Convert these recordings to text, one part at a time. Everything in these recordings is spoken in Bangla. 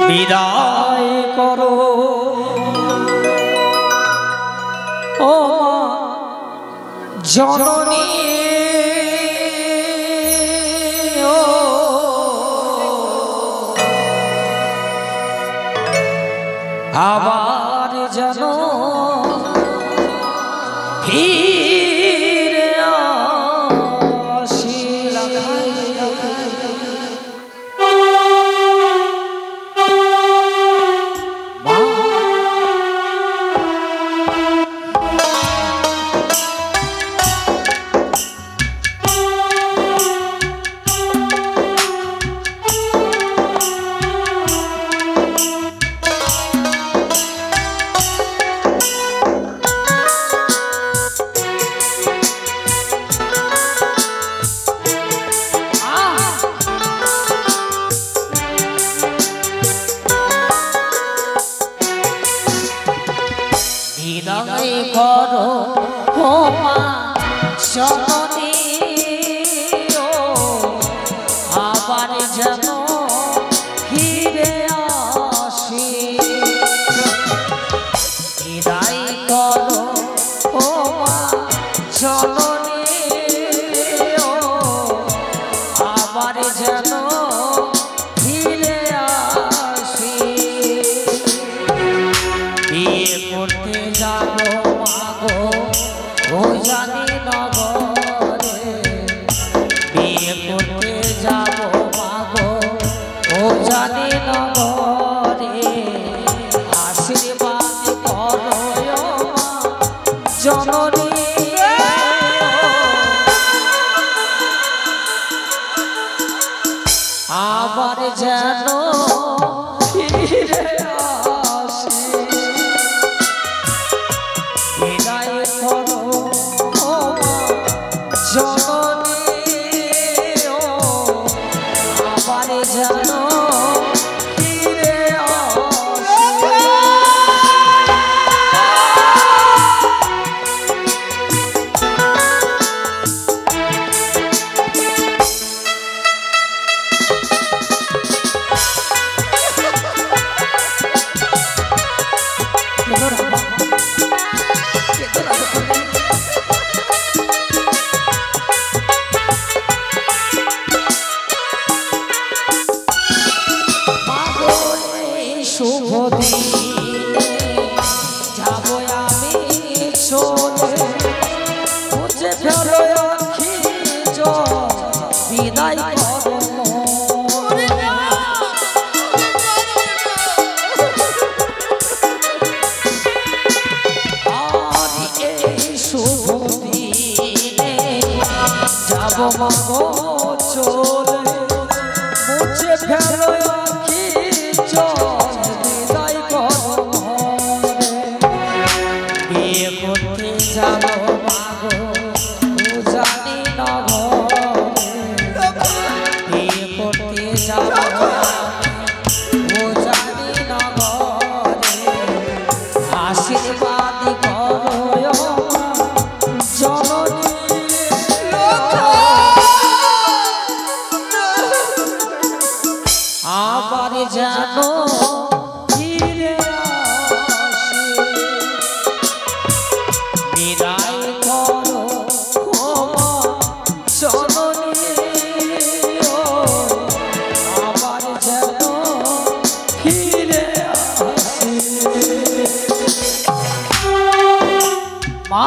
বিদায় করো ও জননী আবার যেন ফিরে আসি বিদায় করো ও মা জননী আবার যেন ফিরে আসি বিদায় করো ও মা জননী আবার যেন ফিরে আসি বিয়ে করতে যাবো মাগো ও জানি নগরে বিয়ে করতে যাবো মাগো ও জানি নগরে আশীর্বাদ করো মা জননী আবার যেন ফিরে আসি বিদায় করো ও জননী আবার যেন ফিরে শুভ দিনে যাবো আমি চলে বুঝে ফেলো আখি বিদায় করো আর এই শুভ দিনে যাবো মাগো চলে বুঝে ফেলো আখি বিদায় করো বিয়ে করতে যাবো মাগো ও জানি নগরে বিয়ে করতে যাবো ও জানি নগরে আশীর্বাদ করো জননী আবার যেন ফিরে আসি বিদায় করো ও জননী আবার যেন ফিরে আসি মা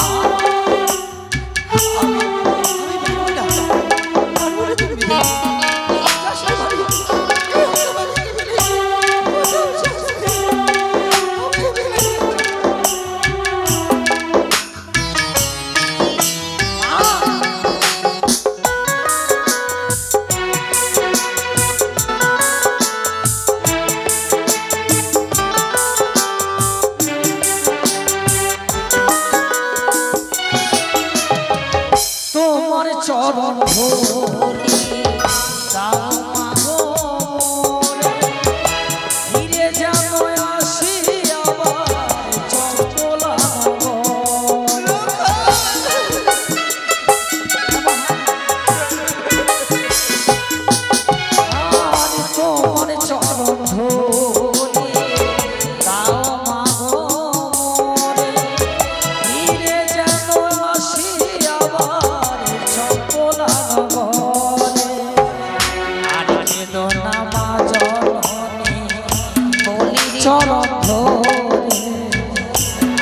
চরণ ধরে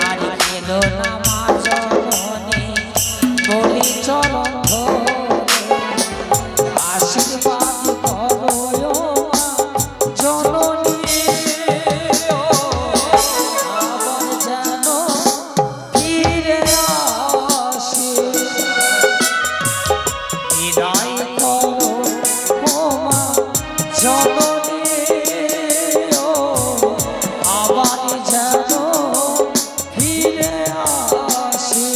আর কেঁদো না মা জননী বলি চরণ ধরে আশীর্বাদ করো জননী আবার যেন ফিরে আসে বিদায় করো ও মা জননী আবার যেন ফিরে আসে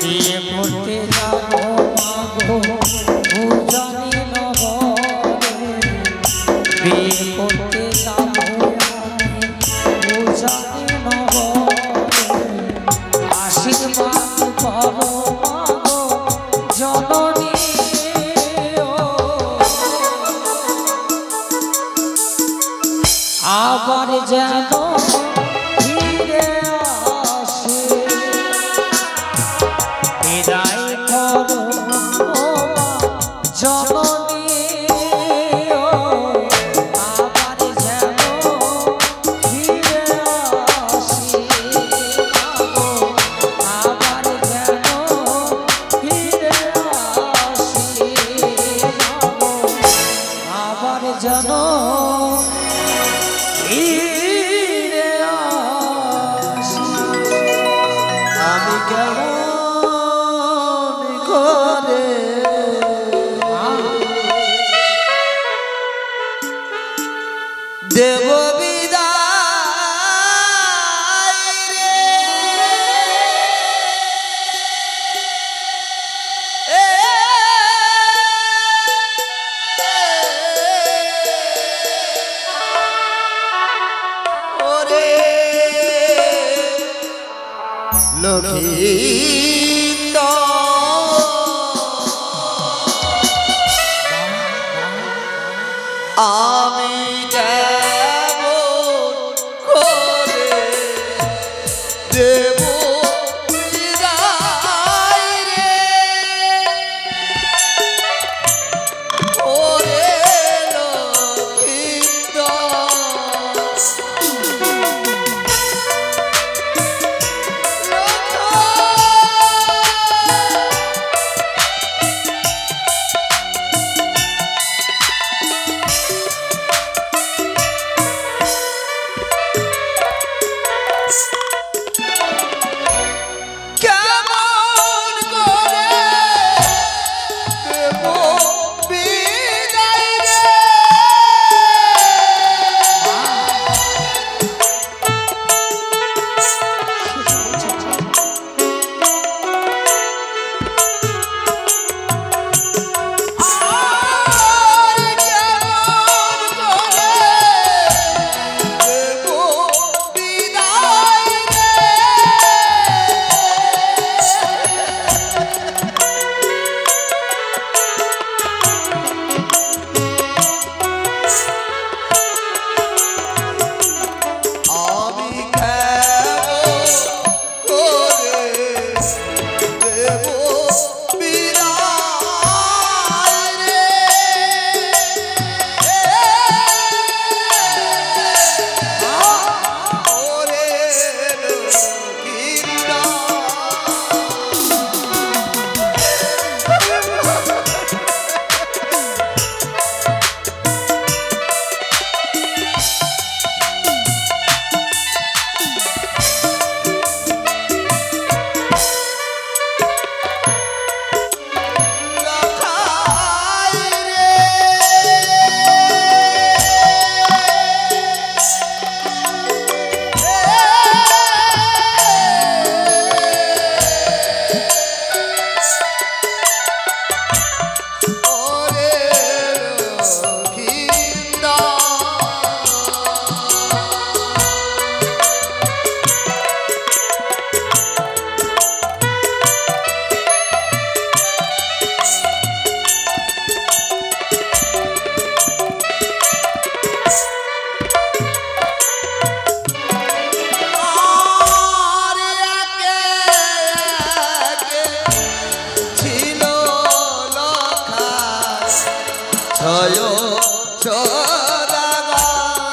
বিয়ে করতে যাবো মাগো উজানি নগরে বিয়ে করতে যাবো উজানি নগরে আশীর্বাদ করো মাগো জননী আবার যেন ফিরে আসে বিদায় করো জননী আবার যেন ফিরে আসে আবার যেন ফিরে আসে আবার যেন আমি কেমন করে দেব বিদায় রে লক্ষিন্দ আমি কেমন করে দেব বিদায় রে ওরে লক্ষিন্দ ছয় সদাগর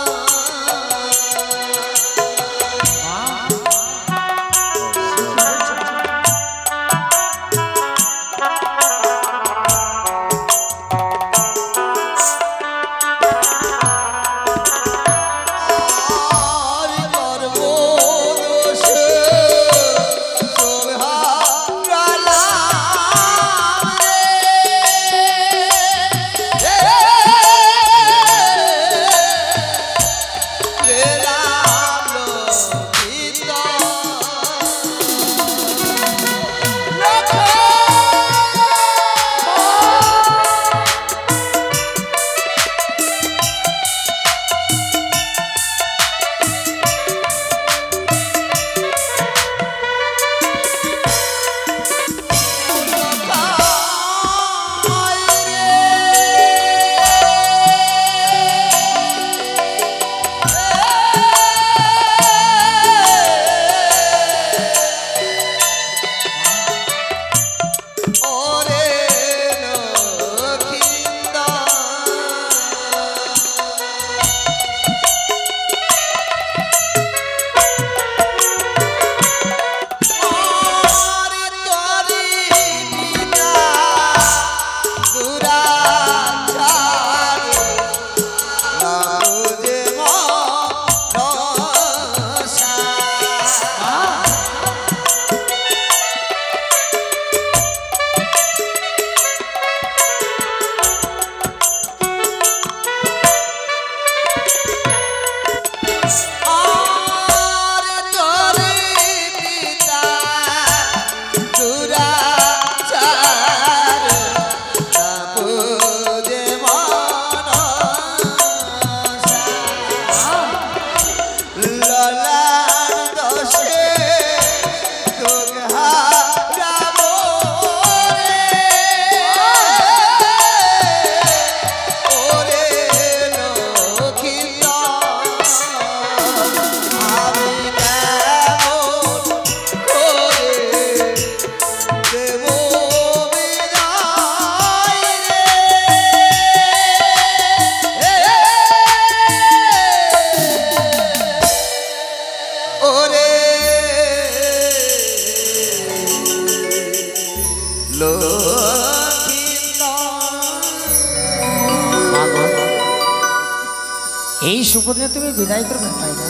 এই শুভ দিনে তুমি বিদায় করবে তাই না?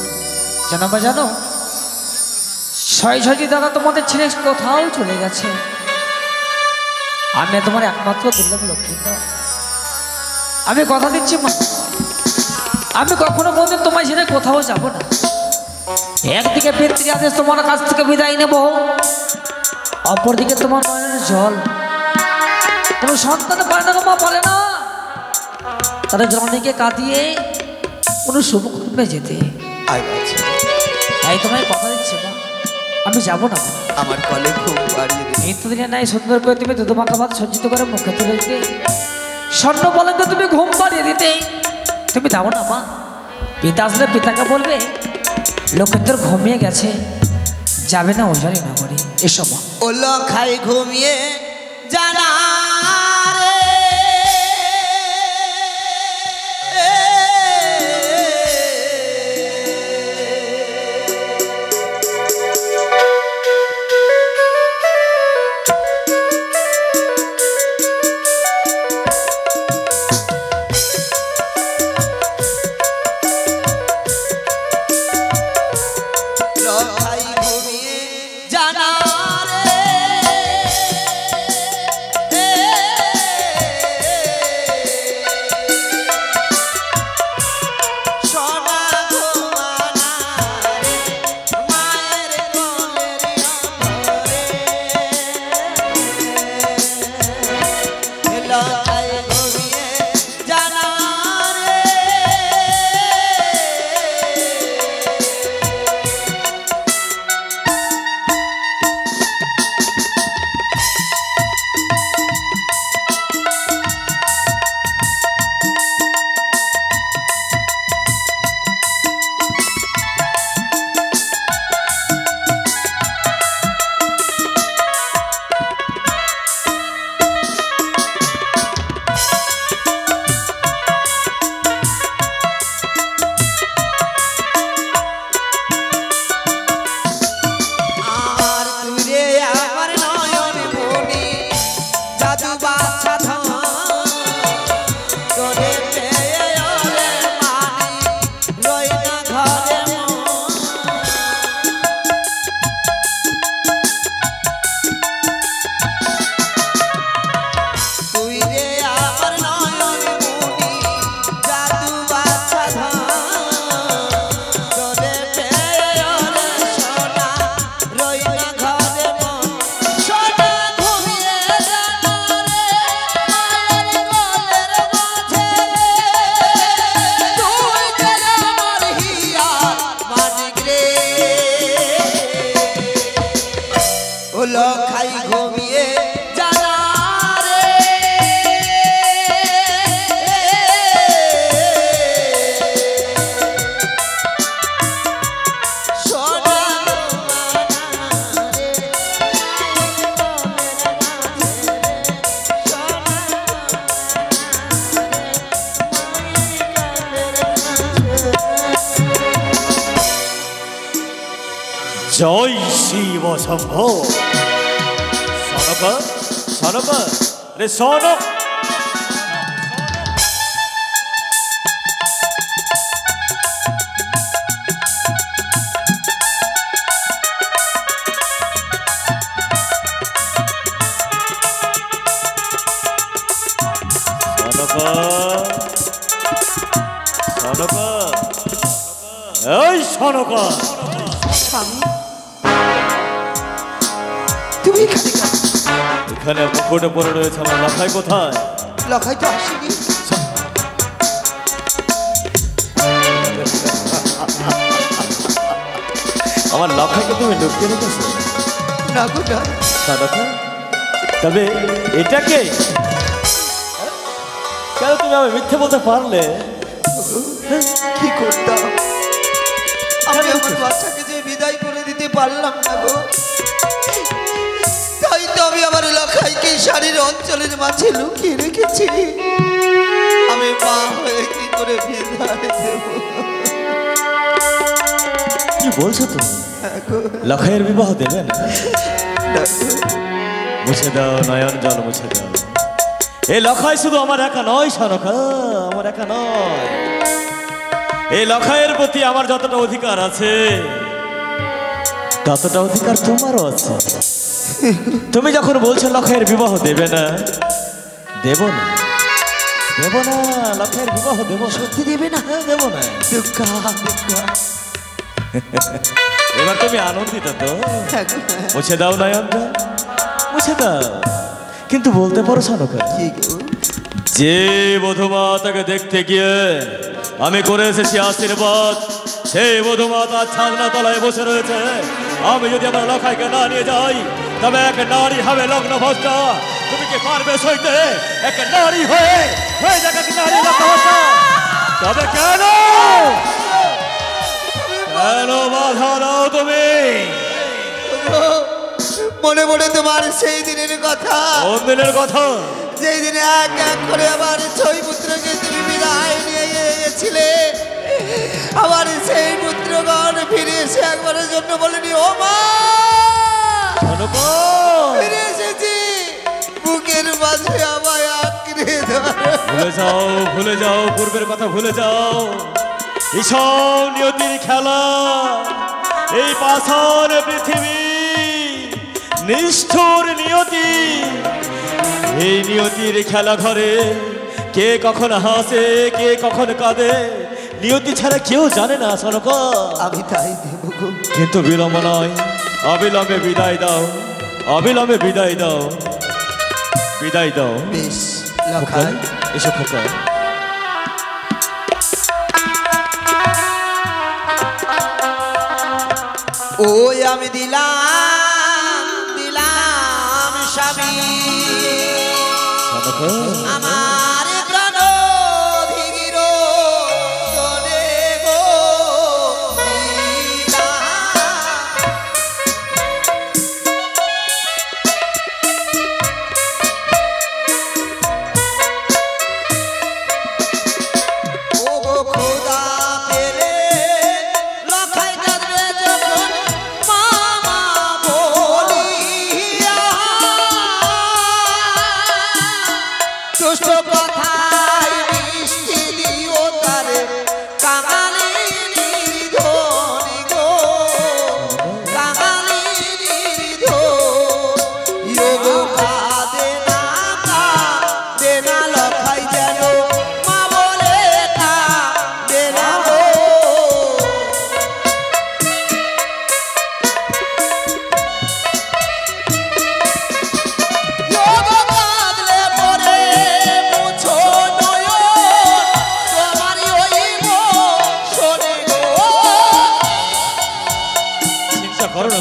জানো বা জানো, ছয় দাদা তোমাদের ছেড়ে কোথাও চলে গেছে। আমি তোমার একমাত্র দুর্লভ লক্ষ্মী। আমি কথা দিচ্ছি মা, আমি কখনো কোনদিন তোমায় ছেড়ে কোথাও যাব না। একদিকে পিতৃ আদেশ তোমার কাছ থেকে বিদায় নেব, অপরদিকে তোমার নয়নের জল। কোনো সন্তান পারে না, মা পারে না তারা জননীকে কাঁদিয়ে কোনো শুভ কর্মে যেতে। তাই তোমায় কথা দিচ্ছি মা, আমি যাব না। আমার কলে খুব বাড়িয়ে দিন। নিত্যদিনে নাই সুন্দর করে তুমি দুধ মাখা ভাত সজ্জিত করে মুখে তুলে দিতে, স্বর্ণ বলতে তুমি ঘুম পাড়িয়ে দিতে। তুমি যাবো না মা। পিতা আসলে পিতাকে বলবে লোকের তোর ঘুমিয়ে গেছে, যাবে না ওজারি না করে। এসব মা। ও লখাই ঘুমিয়ে জানা জয় শিব শম্ভো। সনক সনক রে সনক, সনক এই সনক, তুমি এখানে মুকুটে পড়ে রয়েছে আমার লখাই কোথায়? লখাই তো আসেনি। আমার লখাইকে তুমি ঢুকিয়ে রেখেছো? না গো না। তবে এটাকে কেন তুমি আমি মিথ্যে বলতে পারলে? কি করতাম আমি, আমার বাচ্চাকে যে বিদায় করে দিতে পারলাম না গো। তাই তো আমি আমার লখাইকে শাড়ির অঞ্চলের মাঝে লুকিয়ে রেখেছি। আমি মা হয়ে কি করে বিদায় দেব? কি বলছো তুমি? লখাইয়ের বিবাহ দেবে না? মুছে দাও নয়ন জল মুছে দাও। এই লখাই শুধু আমার একা নয় সনকা, আমার একা নয়। এই লখাইয়ের প্রতি আমার যতটা অধিকার আছে ততটা অধিকার তোমারও আছে। তুমি যখন বলছো লখাইয়ের বিবাহ দেবে না, দেব না, দেব না, লখাইয়ের বিবাহ দেব। সত্যি দেবে না? দেব না। দুঃখা দুঃখা। এবার তুমি আনন্দিত তো? মুছে দাও নয়নটা, মুছে দাও। কিন্তু বলতে পারো সনকা, যে বধূমা তাকে দেখতে গিয়ে আমি করে এসেছি আশীর্বাদ, সেই বধূমা তার ছাদনা তলায় বসে রয়েছে। আমি যদি আমার লখাইকে না নিয়ে যাই তবে এক নারী হবে লগ্ন ভ্রষ্টা। তুমি কি পারবে সইতে? এক নারী হয়ে যাক এক নারী লগ্ন ভ্রষ্টা। তবে কেন কেন বাধা দাও তুমি? মনে মনে তোমার সেই দিনের কথা। কোন দিনের কথা? যেই দিনে এক এক করে আমার 6 পুত্রকে তুমি বিদায় নিয়ে গিয়েছিলে। আমার সেই পুত্রগণ ফিরে এসে একবারের জন্য বলেনি, ও মা ফিরে এসেছি, বুকের মাঝে আমায় আঁকড়ে ধরো। ভুলে যাও, ভুলে যাও, পূর্বের কথা ভুলে যাও। এইসব নিয়তির খেলা, এই পাষাণ পৃথিবী, নিষ্ঠুর নিয়তি। এই নিয়তির খেলা ঘরে কে কখন হাসে, কে কখন কাঁদে, নিয়তি ছাড়া কেউ জানে না সনকা। আমি তাই দেব গো। কিন্তু বিলম্ব নয়, অবিলম্বে বিদায় দাও, অবিলম্বে বিদায় দাও, বিদায় দাও। বেশ লখাই, এসো খোকা। ওই আমি দিলাম দিলাম স্বামী আমার প্রাণ ধীর তোরে গো ও গো খোদা পেলে লখাই কাঁদবে যখন মামা বলিয়া দুষ্ট কথায় মিষ্টি দিও তারে কাঙালি নির্ধনি গো কাঙালি নির্ধনি গো কাঁদে না লখাই যেন মা বলে কাঁদে না গো। কাঁদলে পরে মুছো নয়ন তোমারই হইব শোনে গো। চিন্তা করো না